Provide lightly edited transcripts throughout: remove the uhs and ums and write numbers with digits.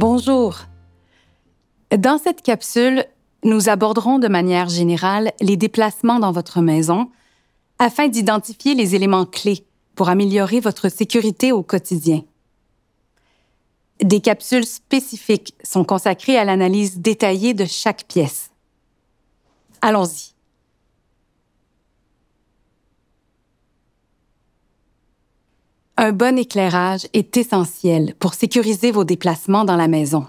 Bonjour. Dans cette capsule, nous aborderons de manière générale les déplacements dans votre maison afin d'identifier les éléments clés pour améliorer votre sécurité au quotidien. Des capsules spécifiques sont consacrées à l'analyse détaillée de chaque pièce. Allons-y. Un bon éclairage est essentiel pour sécuriser vos déplacements dans la maison.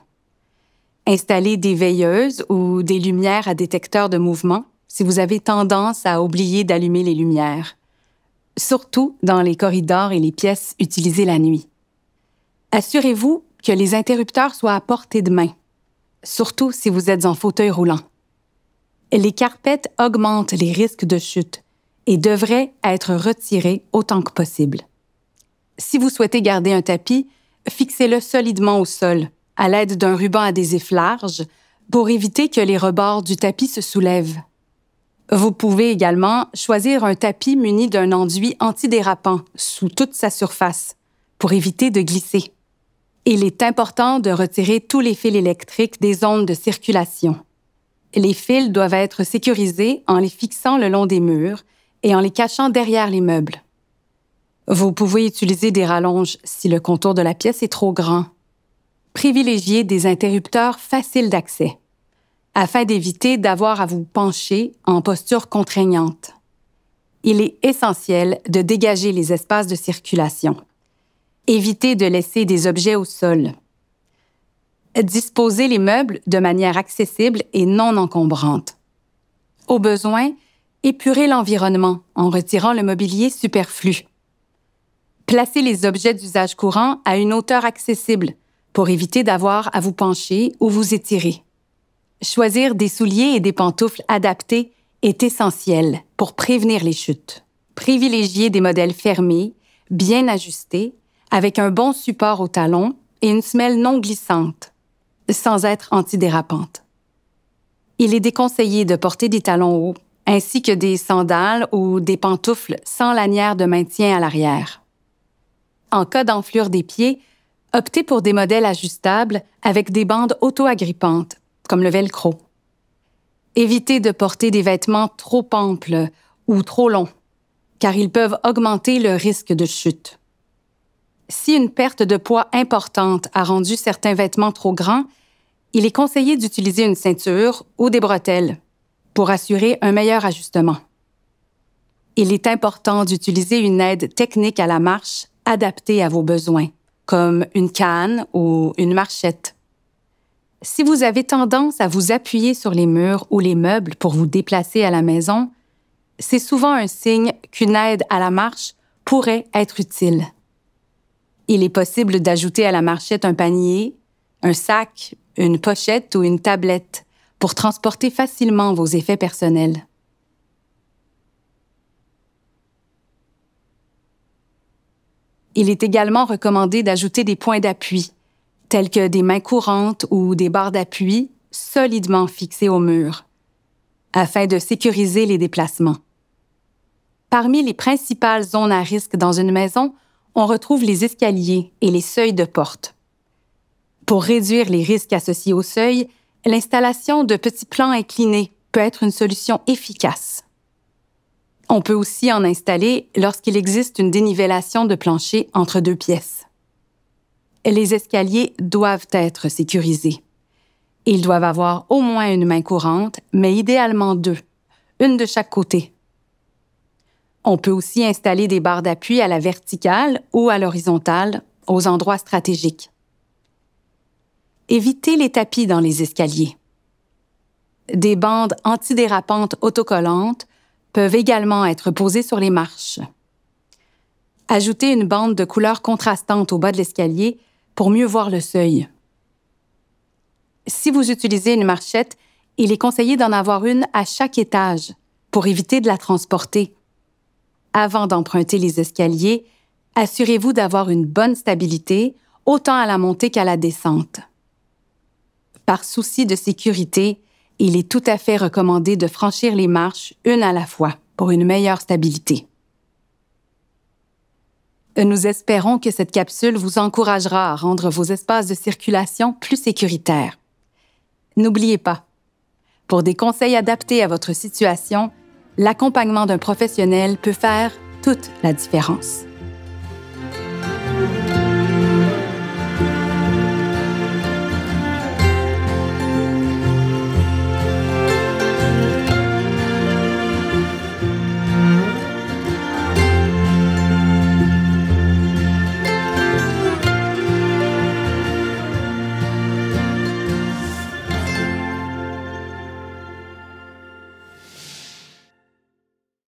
Installez des veilleuses ou des lumières à détecteur de mouvement si vous avez tendance à oublier d'allumer les lumières, surtout dans les corridors et les pièces utilisées la nuit. Assurez-vous que les interrupteurs soient à portée de main, surtout si vous êtes en fauteuil roulant. Les carpettes augmentent les risques de chute et devraient être retirées autant que possible. Si vous souhaitez garder un tapis, fixez-le solidement au sol à l'aide d'un ruban adhésif large pour éviter que les rebords du tapis se soulèvent. Vous pouvez également choisir un tapis muni d'un enduit antidérapant sous toute sa surface pour éviter de glisser. Il est important de retirer tous les fils électriques des zones de circulation. Les fils doivent être sécurisés en les fixant le long des murs et en les cachant derrière les meubles. Vous pouvez utiliser des rallonges si le contour de la pièce est trop grand. Privilégiez des interrupteurs faciles d'accès, afin d'éviter d'avoir à vous pencher en posture contraignante. Il est essentiel de dégager les espaces de circulation. Évitez de laisser des objets au sol. Disposez les meubles de manière accessible et non encombrante. Au besoin, épurez l'environnement en retirant le mobilier superflu. Placez les objets d'usage courant à une hauteur accessible pour éviter d'avoir à vous pencher ou vous étirer. Choisir des souliers et des pantoufles adaptés est essentiel pour prévenir les chutes. Privilégiez des modèles fermés, bien ajustés, avec un bon support au talon et une semelle non glissante, sans être antidérapante. Il est déconseillé de porter des talons hauts, ainsi que des sandales ou des pantoufles sans lanière de maintien à l'arrière. En cas d'enflure des pieds, optez pour des modèles ajustables avec des bandes auto-agrippantes, comme le velcro. Évitez de porter des vêtements trop amples ou trop longs, car ils peuvent augmenter le risque de chute. Si une perte de poids importante a rendu certains vêtements trop grands, il est conseillé d'utiliser une ceinture ou des bretelles pour assurer un meilleur ajustement. Il est important d'utiliser une aide technique à la marche adaptée à vos besoins, comme une canne ou une marchette. Si vous avez tendance à vous appuyer sur les murs ou les meubles pour vous déplacer à la maison, c'est souvent un signe qu'une aide à la marche pourrait être utile. Il est possible d'ajouter à la marchette un panier, un sac, une pochette ou une tablette pour transporter facilement vos effets personnels. Il est également recommandé d'ajouter des points d'appui, tels que des mains courantes ou des barres d'appui solidement fixées au mur, afin de sécuriser les déplacements. Parmi les principales zones à risque dans une maison, on retrouve les escaliers et les seuils de porte. Pour réduire les risques associés au seuil, l'installation de petits plans inclinés peut être une solution efficace. On peut aussi en installer lorsqu'il existe une dénivellation de plancher entre deux pièces. Les escaliers doivent être sécurisés. Ils doivent avoir au moins une main courante, mais idéalement deux, une de chaque côté. On peut aussi installer des barres d'appui à la verticale ou à l'horizontale, aux endroits stratégiques. Évitez les tapis dans les escaliers. Des bandes antidérapantes autocollantes peuvent également être posées sur les marches. Ajoutez une bande de couleur contrastante au bas de l'escalier pour mieux voir le seuil. Si vous utilisez une marchette, il est conseillé d'en avoir une à chaque étage pour éviter de la transporter. Avant d'emprunter les escaliers, assurez-vous d'avoir une bonne stabilité, autant à la montée qu'à la descente. Par souci de sécurité, il est tout à fait recommandé de franchir les marches une à la fois pour une meilleure stabilité. Nous espérons que cette capsule vous encouragera à rendre vos espaces de circulation plus sécuritaires. N'oubliez pas, pour des conseils adaptés à votre situation, l'accompagnement d'un professionnel peut faire toute la différence.